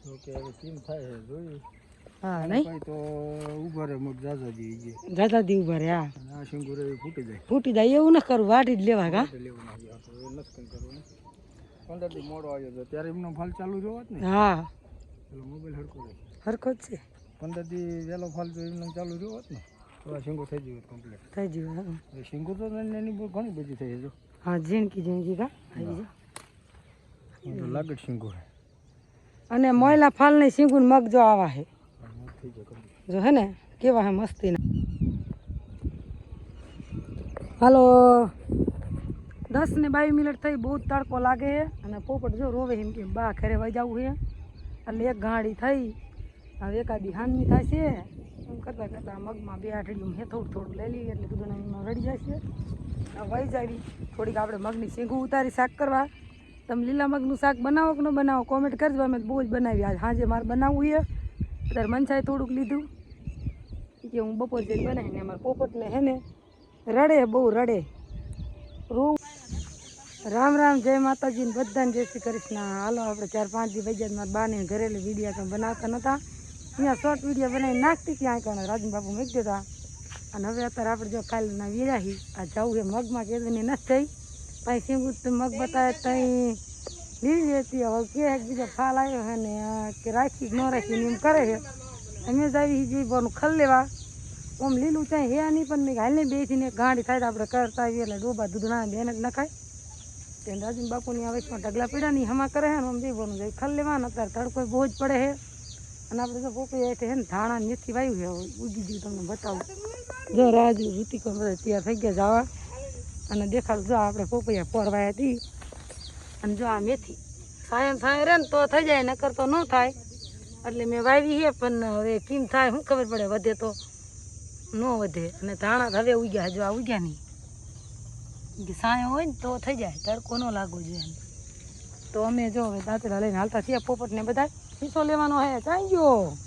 Okay હવે કેમ થાય છે જોયું. હા નહીં કઈ તો ઉભા રે મગ જાજા દી ગઈ જાજા દી ઉભા રે. હા અને આ સિંગુરે ફૂટી જાય. ફૂટી જાય એવું ન કરવું, વાટી જ લેવા કા. લેવું ના ગયા તો એ નથી કંઈ કરવું ને. 15 દી મોડો આવ્યો તો ત્યારે એમનો ફાલ ચાલુ રહ્યો ને. હા પેલો મોબાઈલ હરખો રહે. હરખો જ છે. 15 દી વહેલો ફાલ જો એમનો ચાલુ રહ્યો હોત ને તો આ સિંગુર થઈ ગયું કમ્પ્લીટ. થઈ ગયું. એ સિંગુર તો એની બહુ ઘણી બધી થઈ જો. હા ઝીણકી કા આવી તો લાગે સિંગુર. અને મોયલા ફાલ ને સિંગુર મગ જો આવા હે થઈ જાય complete. જો હે ને કેવા હે મસ્તી ના. હાલો 10 ને 22 મિનિટ થઈ, બહુ તડકો લાગે છે અને પોપટ જો રોવે એમ કે બા ઘરે વહી જવું છે. એટલે એક ગાડી થઈ હવે એકાદી હાનની થશે એમ કરતાં કરતાં મગમાં 2 આઠડીયું હે થોડું થોડું લઈ લઈએ એટલે કીધું એમાં રડી જશે. વહી જાવી થોડીક આપણે મગની શીંગું ઉતારી શાક કરવા. તમે લીલા મગનું શાક બનાવો કે ન બનાવો કોમેન્ટ કરજો. અમે બહુ જ બનાવી આજ સાંજે મારે બનાવવું છે. અત્યારે મનસાએ થોડુંક લીધું કે હું બપોર જઈને બનાવીને અમારા પોપટને હે ને રડે બહુ રડે રૂ. રામ રામ જય માતાજી ને બધાને જય શ્રી કૃષ્ણ. હાલો આપણે 4-5 દી વૈજ્ઞાન મારા બાને ઘરેલું વિડીયા તો બનાવતા નહોતા, અહીંયા શોર્ટ વિડીયો બનાવી નાખતી ત્યાં કારણ રાજન બાપુ મૂકી દેતા. અને હવે અત્યારે આપણે જો કાલના વીરાહી આ જવું છે મગમાં કેદની નથી થઈ પછી સિંગું મગ બતાવે ત્યાં લીધી હતી. હવે કે બીજો ફાલ આવ્યો છે ને કે રાખી ન રાખી એમ કરે છે. અમે જ આવી જે બોનું ખલ લેવા આમ લીલું ત્યાં હે નહીં પણ મેં હાલને બેસીને ગાંડી થાય તો આપણે કરતા આવીએ એટલે ડોબા દૂધના બેન જ નખાય. તેને રાજન બાપુની આ વચમાં ઢગલા પીડા નહીં હમા કરે છે ને આમ દેવાનું જાય ખલ લેવાનું. અત્યારે તડકો બહુ જ પડે છે અને આપણે જો પોપી એટલે છે ને ધાણા મેથી વાયું છે ઉગી ગયું તમને બતાવું. જો રાજુ ઋતિકો બધા તૈયાર થઈ ગયા જવા અને દેખાડું જો આપણે પોપૈયા પોરવાયા હતી. અને જો આ મેથી સાયમ રહે ને તો થઈ જાય નકર તો ન થાય એટલે મેં વાવી છે પણ હવે કેમ થાય શું ખબર પડે, વધે તો ન વધે. અને ધાણા હવે ઉગ્યા જો આ ઉગ્યા નહીં કે સાયો હોય ને તો થઈ જાય, તડકો ન લાગવો જોઈએ. તો અમે જો હવે દાંતડા લઈને હાલતા થયા. પોપટને બધા શીશો લેવાનો હે ચાઈ ગયો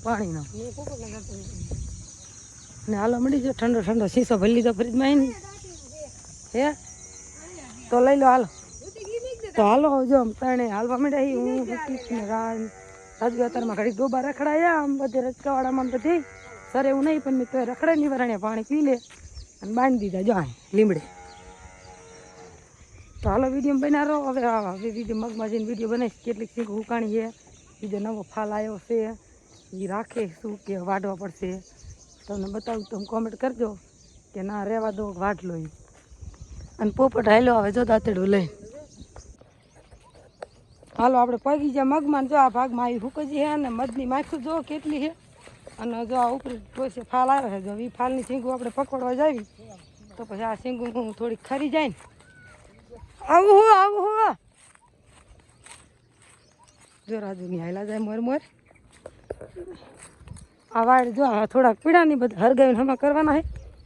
પાણીનો ને હાલો મળી જો ઠંડો ઠંડો શીશો ભરી લીધો ફ્રીજમાં નહીં હે તો લઈ લો હાલો. તો હાલો જો તણે હાલવા મળ્યા હું ને રાજુ અત્યારમાં ઘડી ડોબા રખડાયા આમ બધે રચકાવાળામાં બધી સર એવું નહીં પણ મેં તો રખડે નહીં વરાણ્યા પાણી પી લે અને બાંધી દીધા જો લીમડે. તો હાલો વિડીયો બનાવો હવે. હવે વિડીયો મગમાં જઈને વિડીયો બનાવીશ કેટલીક શીખ ઉકાણી છે, બીજો નવો ફાલ આવ્યો છે એ રાખે શું કે વાઢવા પડશે તમને બતાવું. તમે કોમેન્ટ કરજો કે ના રહેવા દો વાઢ લો. અને પોપટ હાલો હવે જો દાંતડું લઈ હાલો આપણે પગી જ્યાં મગમાં જો આ ભાગમાં આવી હુકજી છે અને મધની માખું જો કેટલી છે. અને જો આ ઉપર ટોસે ફાલ આવે છે જો એ ફાલની શીંગું આપણે પકડવા જાવી તો પછી આ શીંગું થોડીક ખરી જાય ને. આવું હો જો રાજુની હાયલા જાય મોર મોર. આ વાડ જો થોડાક પીડાની બધા હરગાવીને હમા કરવાના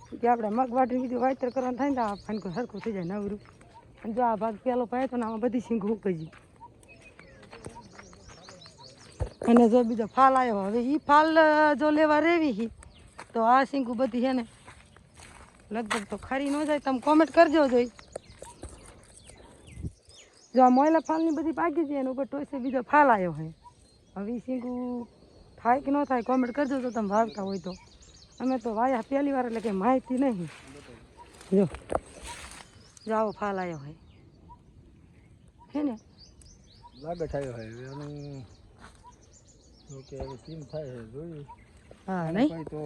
છે કે આપણે મગ વાટી બીજું વાવેતર કરવાનું થાય ને આ ફાનકો સરખું થઈ જાય નવરું. અને જો આ ભાગ પેલો પાય તો ને આમાં બધી શીંગું ઉકજી. અને જો બીજો ફાલ આવ્યો હવે એ ફાલ જો લેવા રેવી તો આ શીંગું બધી છે ને લગભગ તો ખરી ન જાય. તમે કોમેન્ટ કરજો જોઈ. જો આ મોયલા ફાલની બધી પાકી છે એના ઉપર ટોસે બીજો ફાલ આવ્યો છે. હવે એ શીંગું થાય કે ન થાય કોમેન્ટ કરજો તો તમે વાવતા હોય તો. અમે તો વાયા પહેલી વાર એટલે કંઈ માહિતી નહીં. જો જો આવો ફાલ આવ્યો હોય હે ને લાગે થયો હે એનું ઓકે હવે કેમ થાય છે જોયું. હા નહીં કઈ તો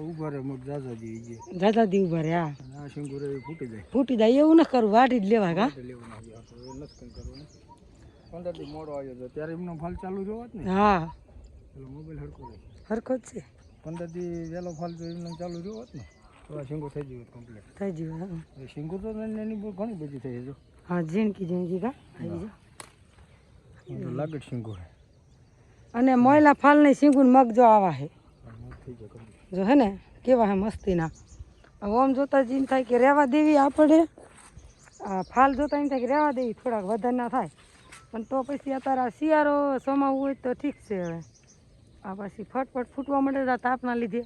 ઉભા રે મગ જાજા દી ગઈ જાજા દી ઉભા રે. હા આ સિંગુરે ફૂટી જાય. ફૂટી જાય એવું ન કરવું, વાટી જ લેવા કા. લેવું ના ગયા તો એ નથી કંઈ કરવું ને. 15 દી મોડો આવ્યો તો ત્યારે એમનો ફાલ ચાલુ રહ્યો હોત ને. હા પેલો મોબાઈલ હરખો રહે. હરખો જ છે. 15 દી વહેલો ફાલ જો એમનો ચાલુ રહ્યો હોત ને તો આ સિંગુર થઈ ગયું કમ્પ્લીટ. થઈ ગયું. એ સિંગુર તો એની બહુ ઘણી બધી થઈ જો. હા ઝીણકી કા આવી તો લાગે સિંગુર. અને મોયલા ફાલ ની શીંગું મગ જો આવા હે થઈ જાય complete. જો હે ને કેવા હે મસ્તીના. હવે આમ જોતા જ એમ થાય કે રહેવા દેવી આપણે. આ ફાલ જોતા એમ થાય કે રહેવા દેવી થોડાક વધારે ના થાય પણ તો પછી અત્યારે શિયાળો સમાવવું હોય તો ઠીક છે. હવે આ પછી ફટફટ ફૂટવા માંડે છે તાપના લીધે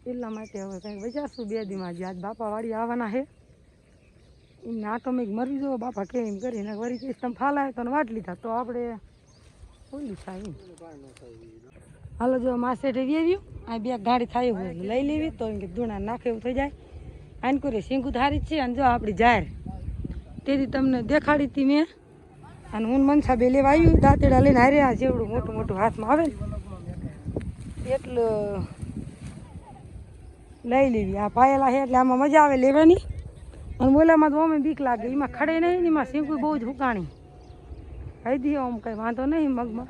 એટલા માટે હવે કંઈક વિચારશું 2 દીમાં જે આજ બાપા વાળી આવવાના છે એમને આટોમિક મરી જવો બાપા કે એમ કરીને વળી કહીશ તમે ફાલ આવે તો વાટ લીધા તો આપણે ઓલું થાય હાલો જો માસે ઠેવી આવ્યું આ બે ગાડી થાય હોય એટલે લઈ લેવી તો એમ કે દૂણા નાખે એવું થઈ જાય આને કરી શીંગું ધારી જ છે અને જો આપણી જાહેર તેથી તમને દેખાડી હતી મેં અને હું મનસા બે લેવા આવ્યું દાંતેડા લઈને હાર્યા જેવડું મોટું મોટું હાથમાં આવે ને એટલું લઈ લેવી આ પાયેલા છે એટલે આમાં મજા આવે લેવાની અને બોલામાં તો અમે બીક લાગે એમાં ખડે નહીં ને એમાં શીંગું બહુ જ હુકાણી ખાઈ દઈએ આમ કંઈ વાંધો નહીં મગમાં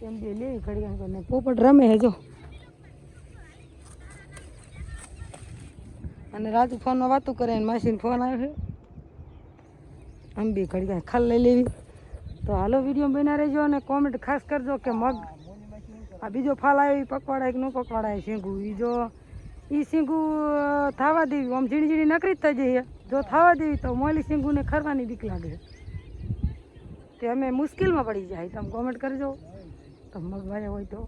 એમ બે લેવી ઘડી કરીને પોપટ રમે હે જો અને રાજુ ફોનમાં વાતો કરે અને માસીને ફોન આવ્યો છે આમ બી ઘડી કાંઈ ખાલ લઈ લેવી તો હાલો વિડીયો બના રહેજો અને કોમેન્ટ ખાસ કરજો કે મગ આ બીજો ફાલ આવ્યો એ પકવાડાય કે ન પકવાડાય શીંગું એ જો એ શીંગું થવા દેવી આમ ઝીણી ઝીણી નકરી જ થઈ જઈએ જો થવા દેવી તો મોલી શીંગુને ખરવાની બીક લાગે તે અમે મુશ્કેલમાં પડી જાય તમે કોમેન્ટ કરજો તો મગ વાયા હોય તો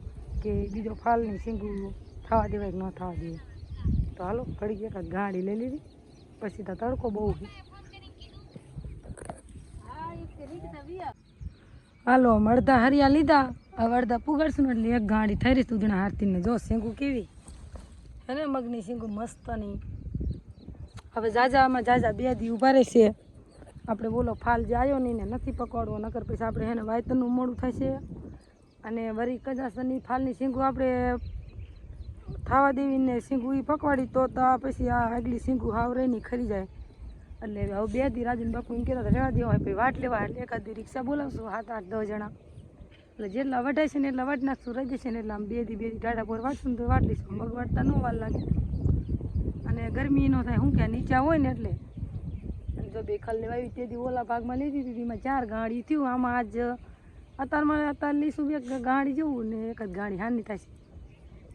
કે બીજો ફાલની શીંગું થવા દેવાય કે ન થવા દેવાય તો હાલો ઘડી એકાદ ગાડી લઈ લીધી પછી તો તડકો બહુ હાલો અડધા હરિયા લીધા હવે અડધા પુગાડશું ને એટલે એક ગાડી થઈ રહી સુધીના હાથીને જો શીંગું કેવી હે ને મગની શીંગું મસ્તની હવે જાજામાં જાજા બે દી ઊભા રહેશે આપણે બોલો ફાલ જે આવ્યો નહીં ને નથી પકવાડવો નકર પછી આપણે એને વાયતરનું મોડું થશે અને વરી કદાચની ફાલની શીંગું આપણે થાવા દેવીને શીંગું એ પકવાડી તો પછી આ આગલી શીંગું હાવ રહીને ખરી જાય એટલે હવે બે દી રાજન બાપુ એમ કહેતા રહેવા દેવા પછી વાટ લેવા એટલે એકાદી રિક્ષા બોલાવશું 7-8-10 જણા એટલે જેટલા વઢાય છે ને એટલા વાટ નાખશું રહી જશે ને એટલે આમ બે દી ટાઢા પોર વાટશું ને તો વાટ લઈશું મગ વાટતા ન વાર લાગે અને ગરમી ન થાય શું કે નીચા હોય ને એટલે જો બે ખલ લેવા આવી તે દી ઓલા ભાગમાં લીધી હતી એમાં 4 ગાડી થયું આમાં આજ અત્યારે લઈશું એક ગાડી જવું ને એક જ ગાડી હાની થશે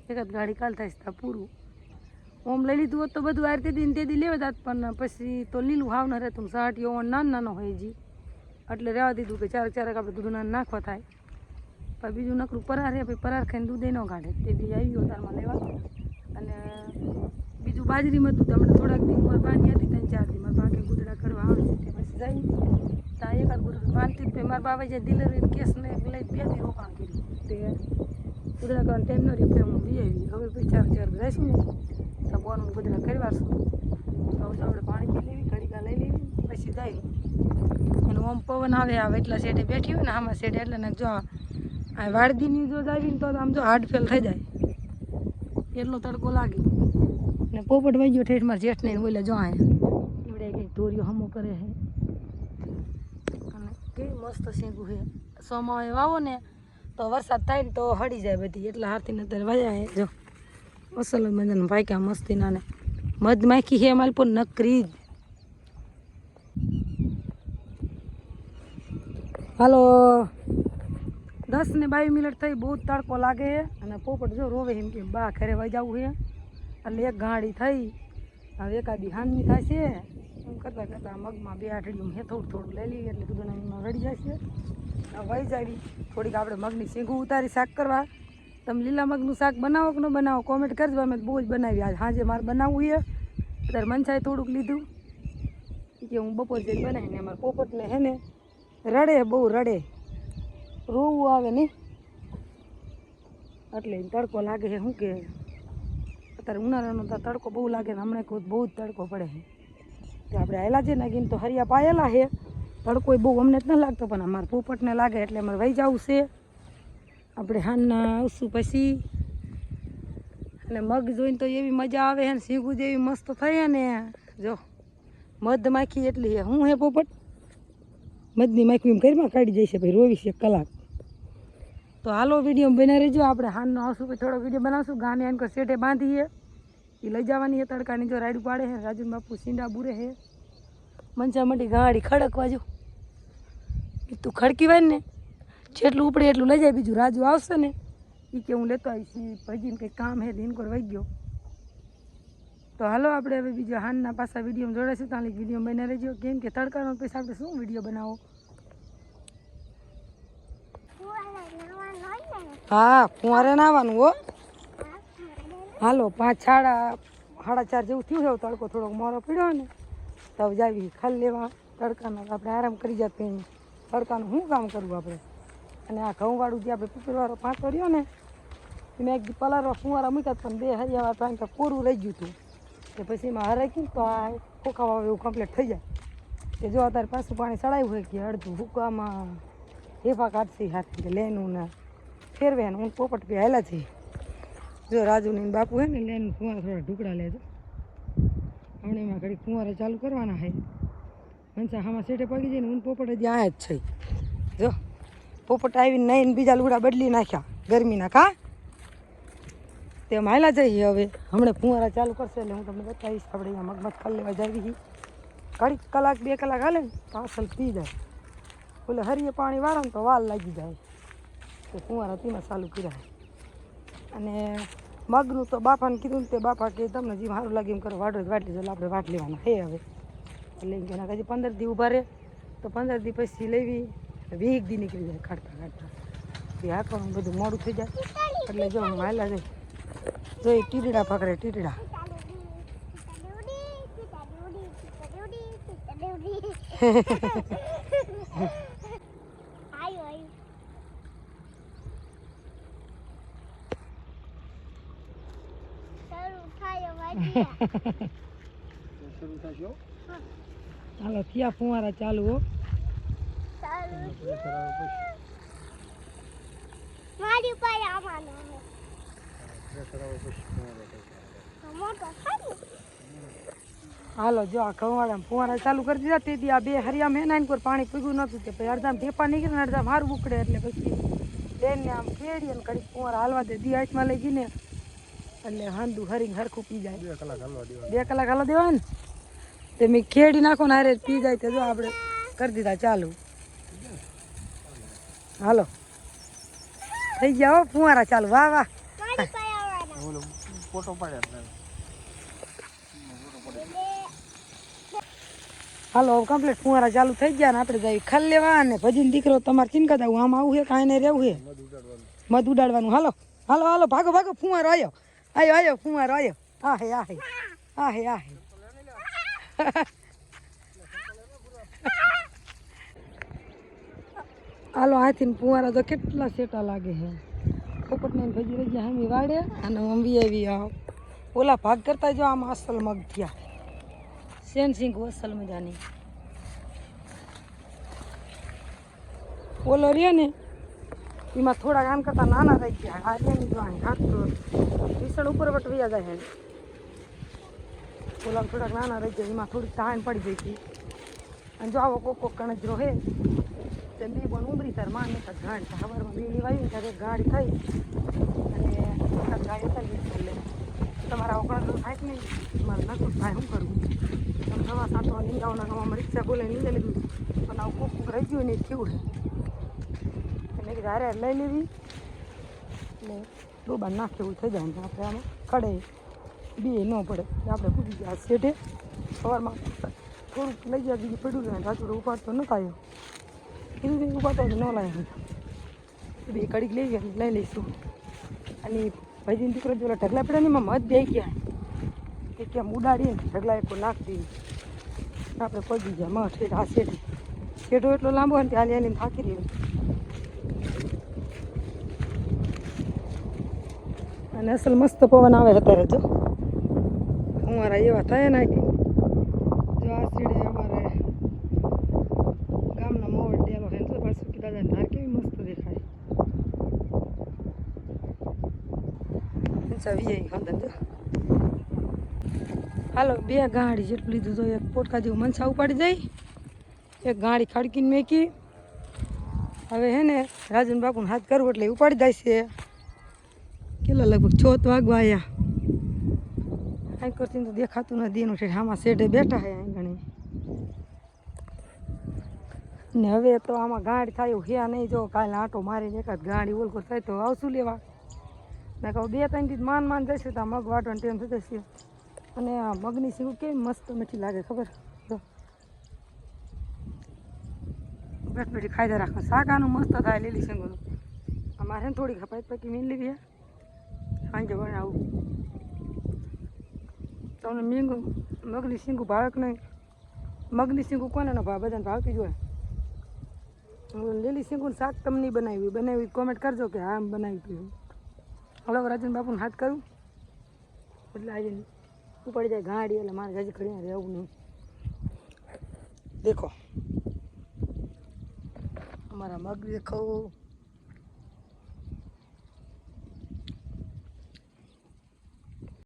એક જ ગાડી કાલ થશે ત્યાં પૂરું ઓમ લઈ લીધું હોત તો બધું આ રીતે ને તે દી લેવા જાત પણ પછી તો લીલું હાવ ન રહેતું સાટીઓ નાનો હોય જી એટલે રહેવા દીધું કે 4 આપણે દૂધ નાખવા થાય પણ બીજું નકરું પરાર રહે પછી પરાર ખાઈને દૂધ ન કાઢે તે બી આવ્યું તારમાં લેવા અને બીજું બાજરીમાં હતું તમને થોડાક દી ઉંમર બાંધી હતી 3-4 દી મારા ભાગે ગુદડા કરવા આવે તે પછી જાય ત્યાં એકાદ ગુદડું બાંધતી જ મારા બાબા જે ડિલિવરી કેસને લઈ 2 દી રોકાણ કર્યું તે ગુદડા કરવાનો ટાઈમ ન રહ્યો હું બી આવી હવે પછી 4 જઈશું ને તો બોનું ગુદડા કરવાશું તો આપણે પાણી પી લેવી ઘડીકા લઈ લેવી પછી જાય અને ઓમ પવન આવે આવે એટલા શેડે બેઠી હોય ને આમાં શેડે એટલે ને જો આ વાડદીની જો જાવીને તો આમ જો હાર્ટ ફેલ થઈ જાય એટલો તડકો લાગે ને પોપટ વહી ગયો ઠેઠ મારા જેઠ ને બોલે જો આ એવડે કંઈક ધોરીઓ હમો કરે છે અને કેવી મસ્ત શીંગું છે સોમાવે વાવો ને તો વરસાદ થાય ને તો હળી જાય બધી એટલા હાથીને અત્યારે વયા જો અસલ મજાના ભાઈકા મસ્તીના ને મધમાખી છે મારી પણ નકરી જ હાલો 10 ને 22 મિનિટ થઈ બહુ તડકો લાગે છે અને પોપટ જો રોવે એમ કે બા ઘરે વહી જવું છે એટલે એક ગાડી થઈ હવે એકાદી હાનની થશે એમ કરતાં કરતાં મગમાં 2 આઠડીયું હે થોડું લઈ લઈએ એટલે બધું એમાં રડી જશે વહી જાવી થોડીક આપણે મગની શીંગું ઉતારી શાક કરવા તમે લીલા મગનું શાક બનાવો કે ન બનાવો કોમેન્ટ કરજો અમે બહુ જ બનાવી આજ સાંજે મારે બનાવવું છે અત્યારે મનસાએ થોડુંક લીધું કે હું બપોર જઈને બનાવીને અમારા પોપટને હે ને રડે બહુ રડે રોવું આવે ને એટલે તડકો લાગે છે શું કે અત્યારે ઉનાળાનો તો તડકો બહુ લાગે ને હમણાં કોઈ બહુ જ તડકો પડે છે તો આપણે આવેલા છે નાગીને તો હરિયા પાયેલા છે તડકો બહુ અમને જ ન લાગતો પણ અમારા પોપટને લાગે એટલે અમારે વહી જવું છે આપણે હાનના આવશું પછી અને મગ જોઈને તો એવી મજા આવે છે ને શીંગું જેવી મસ્ત થઈ ને જો મધ માખી એટલી છે હું હે પોપટ મધની માખી એમ ઘરમાં કાઢી જઈશે ભાઈ રોવીશ 1 કલાક તો હાલો વિડીયો બના રહેજો આપણે હાનનો આવશું પછી થોડો વિડીયો બનાવશું ગાને આને કોઈ શેઠે બાંધીએ એ લઈ જવાની છે તડકાની જો રાયડું પાડે છે રાજુ બાપુ સીંડા બુરે છે મંચા મંડી ગાડી ખડકવા જો તું ખડકી વાય ને જેટલું ઉપડે એટલું લઈ જાય બીજું રાજુ આવશે ને એ કે હું લેતો આવીશ ભાજીને કંઈક કામ છે દિનકોર વહી ગયો તો હાલો આપણે હવે બીજો હાનના પાછા વિડીયો જોડાશું ત્યાં વિડીયો બના રહેજો કેમ કે તડકાનો પછી આપણે શું વિડીયો બનાવો હા કુંવારે નાવાનું હો હાલો 5-4:30 જેવું થયું છે તડકો થોડોક મોરો પીડ્યો ને તો જાવી ખલ લેવા તડકાનો આપણે આરામ કરી જતા તડકાનું શું કામ કરવું આપણે અને આ ઘઉંવાળું જે આપણે પીપળવાળો પાંચો રહ્યો ને મેં એક દી પલારવા ફુવારા મૂક્યા પણ 2 હરિયાવા ટાઈમ તો પૂરું રહી ગયું હતું કે પછી એમાં હરાઈ તો આ ખોખાવા એવું કમ્પ્લીટ થઈ જાય કે જો અત્યારે પાછું પાણી ચડાવ્યું હોય કે અડધું હુકામાં હેફા કાઢશે હાથ લેનું ને ફેરવે ને હું પોપટ પી હાલા છે જો રાજુની બાપુ હે ને લેનું ફુવારા થોડા ઢુકડા લેજો હમણાં એમાં ઘડી ફુવારા ચાલુ કરવાના છે હંસા હામાં સેટે પડી જાય ને હું પોપટ હજી આ જ છે જો પોપટ આવીને નાઈને બીજા લુગડા બદલી નાખ્યા ગરમીના કા તેમ હાલા જઈએ હવે હમણાં ફુવારા ચાલુ કરશે એટલે હું તમને બતાવીશ આપણે અહીંયા મગમત ખાલી લેવા જાવી ઘડીક કલાક 2 કલાક હાલે ને તો અસલ પી જાય બોલે હરીએ પાણી વાળો ને તો વાલ લાગી જાય તો ફુવારા તેમાં ચાલુ કર્યા અને મગનું તો બાપાને કીધું ને તે બાપા કે તમને જે સારું લાગે એમ કરો વાટો વાટલી એટલે આપણે વાટ લેવાના હે હવે એટલે એમ કે હજી 15 દી ઊભા રહે તો 15 દી પછી લેવી 20 દી નીકળી જાય કાઢતા કાઢતા એ હાથવાનું બધું મોડું થઈ જાય એટલે જો હું હાલા જાય જો એ ટીટડા પકડે ટીટડા હાલો થયા ફુવારા ચાલુ હો હાલો જો આ ઘઉંવાળા ફુવારા ચાલુ કરી દીધા તેથી આ 2 હરિયા મેનાઈને કોઈ પાણી પીગું નહોતું તે પછી અડધામ ઢેપા નીકળે ને અડધામ હારું ઉકળે એટલે પછી બેનને આમ ખેડી અને ઘડીક ફુવારા હાલવા દે દી હાથમાં લઈ ગઈને એટલે હાંદું હરીને હરખું પી જાય 2 કલાક હાલવા દેવાય ને તે મેં ખેડી નાખો ને હારે પી જાય તો જો આપણે કરી દીધા ચાલુ હાલો થઈ ગયા હો ફુવારા ચાલુ વાહ વાહ ફોટો પાડ્યા હાલો કમ્પ્લીટ ફુવારા ચાલુ થઈ ગયા ને આપણે જઈએ ખાલ લેવા અને ભજીને દીકરો તમારે ચિંતા આવું આમ આવું છે કાંઈ નહીં રહેવું છે મધ ઉડાડવાનું હાલો હાલો હાલો ભાગો ભાગો ફુવારો આવ્યો આવ્યો આવ્યો ફુવારો આવ્યો આ હે આ હે આ હે આ હે હાલો આથી ફુવારા તો કેટલા સેટા લાગે છે પોપટને ભજી રહી ગયા હમી વાડે અને મમ્મી આવી ઓલા ભાગ કરતા જો આમ અસલ મગ થયા સેનસિંગ અસલ મજાની ઓલો રહ્યો ને એમાં થોડાક આમ કરતા નાના રહી ગયા આ રેની જો ઘાટતો વિસણ ઉપર વટવ્યા જાય છે ઓલા થોડાક નાના રહી ગયા એમાં થોડીક તાણ પડી ગઈ હતી અને જો આવો કોક કણજરો હે તે બી પણ ઉમરી તાર માં નતા ગાડી સવારમાં બીડી વાવી ને ત્યારે ગાડી થઈ અને ગાડી ઉતારી એટલે તમારા ઓકળા થાય જ નહીં મારે નતું થાય શું કરવું તમે 7:30 નીંદાવાના નવામાં રિક્ષા બોલે નીંદે લીધું પણ આવું કોક રહી ગયું નહીં થયું મેં કીધું હારે લઈ લેવી એટલે ડોબા નાખે એવું થઈ જાય ને આપણે આમાં ખડે બી ન પડે આપણે પૂછી ગયા શેઠે સવારમાં થોડુંક લઈ ગયા બીજું પડ્યું ને રાજુડો ઉપાડતો નતો આવ્યો કીધું ઉપાડતો ન લાવ્યો બે કડીક લઈ ગયા લઈ લઈશું અને ભાઈજીને દીકરો જો ઢગલા પડ્યા ને એમાં મધ બે ગયા કે કેમ ઉડાડીએ ને ઢગલા એક નાખતી આપણે પડી ગયા મઠ આ શેઠે શેઠો એટલો લાંબો ને ત્યાં લઈને થાકી રહ્યો અને અસલ મસ્ત પવન આવે અત્યારે જો અમારા એવા થાય ને જો આ સીડે અમારે ગામના મોડ ડેલો હે તો પાછું દાદા ધાર કેવી મસ્ત દેખાય વી ખંદર જો હાલો 2 ગાડી જેટલું લીધું તો એક પોટકા જેવું મનસા ઉપાડી જાય એક ગાડી ખડકીને મેકી હવે હે ને રાજન બાપુને હાથ કરવું એટલે ઉપાડી જાય છે કેટલા લગભગ 6 વાગવા આવ્યા અહીં કરતી તો દેખાતું નથી એનું છે આમાં શેઠે બેઠા છે અહીં ઘણી ને હવે તો આમાં ગાડી થાય એવું હે નહીં જો કાલે આંટો મારીને એકાદ ગાડી ઓલકો થાય તો આવશું લેવા મેં કહું 2-3 દી માન જશે તો મગ વાટવાનું ટાઈમ થઈ જશે અને આ મગની સીંગું કેવી મસ્ત મીઠી લાગે ખબર જો બેઠ બેઠી ખાઈ રાખવા શાક આનું મસ્ત થાય લીલી સીંગું અમારે થોડી ખપાઈ પૈકી મીન લેવી સાંજે બનાવું તમને મીંગું મગની સીંગું ભાવે કે નહીં મગની સીંગું કોને ન ભાવે બધાને ભાવતી જ હોય લીલી સિંગું શાક તમને નહીં બનાવી કોમેન્ટ કરજો કે હા આમ બનાવી હતું હલો રાજન બાપુને હાથ કરું એટલે આજે ઉપાડી જાય ગાડી એટલે મારે હજી ખડી રહેવું નહીં દેખો हमारा मग देखो